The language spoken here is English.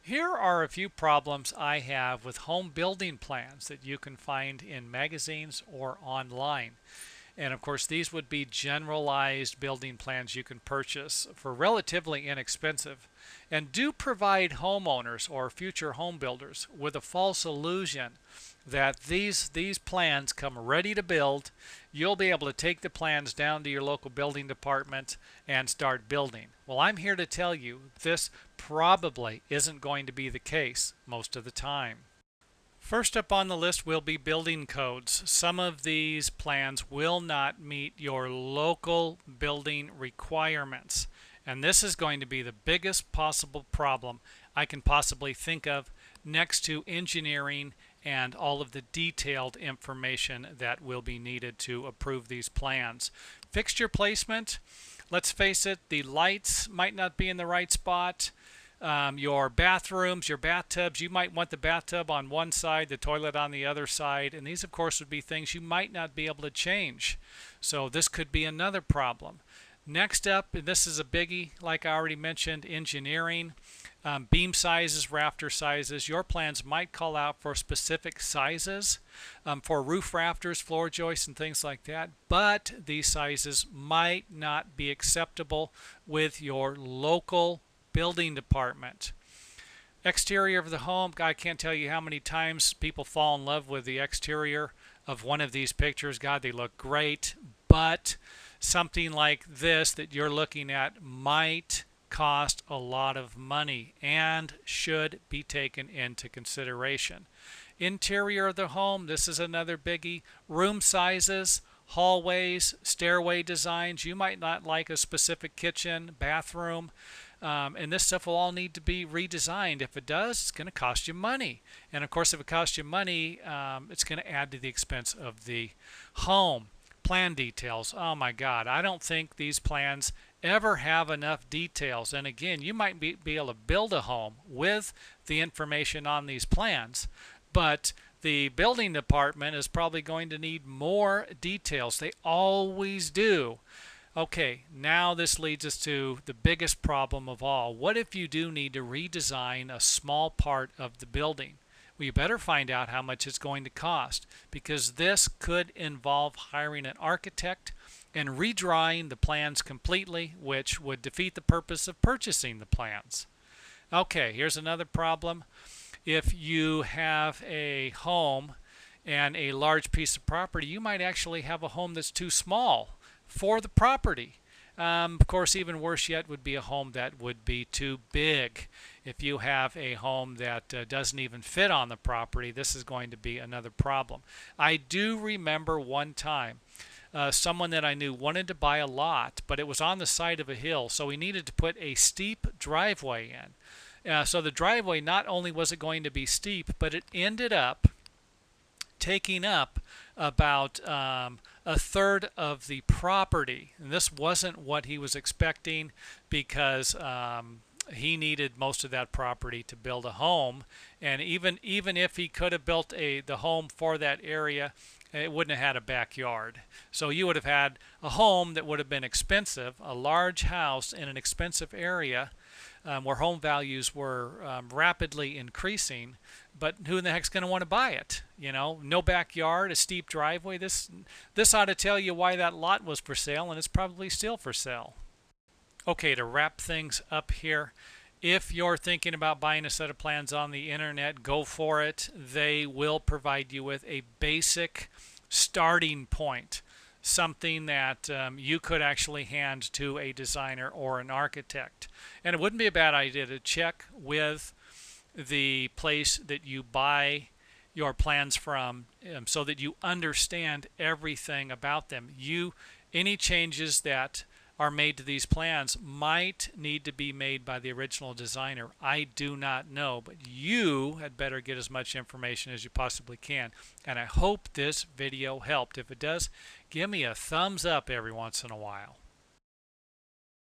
Here are a few problems I have with home building plans that you can find in magazines or online. And of course, these would be generalized building plans you can purchase for relatively inexpensive and do provide homeowners or future home builders with a false illusion that these plans come ready to build. You'll be able to take the plans down to your local building department and start building. Well, I'm here to tell you this probably isn't going to be the case most of the time. First up on the list will be building codes. Some of these plans will not meet your local building requirements. And this is going to be the biggest possible problem I can possibly think of, next to engineering and all of the detailed information that will be needed to approve these plans. Fixture placement, let's face it, the lights might not be in the right spot. Your bathrooms, your bathtubs, you might want the bathtub on one side, the toilet on the other side, and these of course would be things you might not be able to change. So this could be another problem. Next up, and this is a biggie, like I already mentioned, engineering. Beam sizes, rafter sizes. Your plans might call out for specific sizes for roof rafters, floor joists, and things like that, but these sizes might not be acceptable with your local building department. Exterior of the home, I can't tell you how many times people fall in love with the exterior of one of these pictures. God, they look great, but something like this that you're looking at might cost a lot of money and should be taken into consideration. Interior of the home, this is another biggie. Room sizes, hallways, stairway designs. You might not like a specific kitchen, bathroom, and this stuff will all need to be redesigned. If it does, it's going to cost you money. And of course, if it costs you money, it's going to add to the expense of the home. Plan details. Oh my God, I don't think these plans ever have enough details. And again, you might be able to build a home with the information on these plans, but the building department is probably going to need more details. They always do. Okay, now this leads us to the biggest problem of all. What if you do need to redesign a small part of the building? Well, you better find out how much it's going to cost, because this could involve hiring an architect and redrawing the plans completely, which would defeat the purpose of purchasing the plans. Okay, here's another problem. If you have a home and a large piece of property, you might actually have a home that's too small for the property. Of course, even worse yet would be a home that would be too big. If you have a home that doesn't even fit on the property, this is going to be another problem. I do remember one time someone that I knew wanted to buy a lot, but it was on the side of a hill, so he needed to put a steep driveway in. So the driveway, not only was it going to be steep, but it ended up taking up about a third of the property. And this wasn't what he was expecting, because he needed most of that property to build a home. And even if he could have built the home for that area, it wouldn't have had a backyard. So you would have had a home that would have been expensive, a large house in an expensive area, where home values were rapidly increasing, but who in the heck's going to want to buy it? You know, no backyard, a steep driveway. This ought to tell you why that lot was for sale, and it's probably still for sale. Okay, to wrap things up here, if you're thinking about buying a set of plans on the internet, go for it. They will provide you with a basic starting point, something that you could actually hand to a designer or an architect. And it wouldn't be a bad idea to check with the place that you buy your plans from, so that you understand everything about them. Any changes that are made to these plans might need to be made by the original designer. I do not know, but you had better get as much information as you possibly can. And I hope this video helped. If it does, give me a thumbs up every once in a while.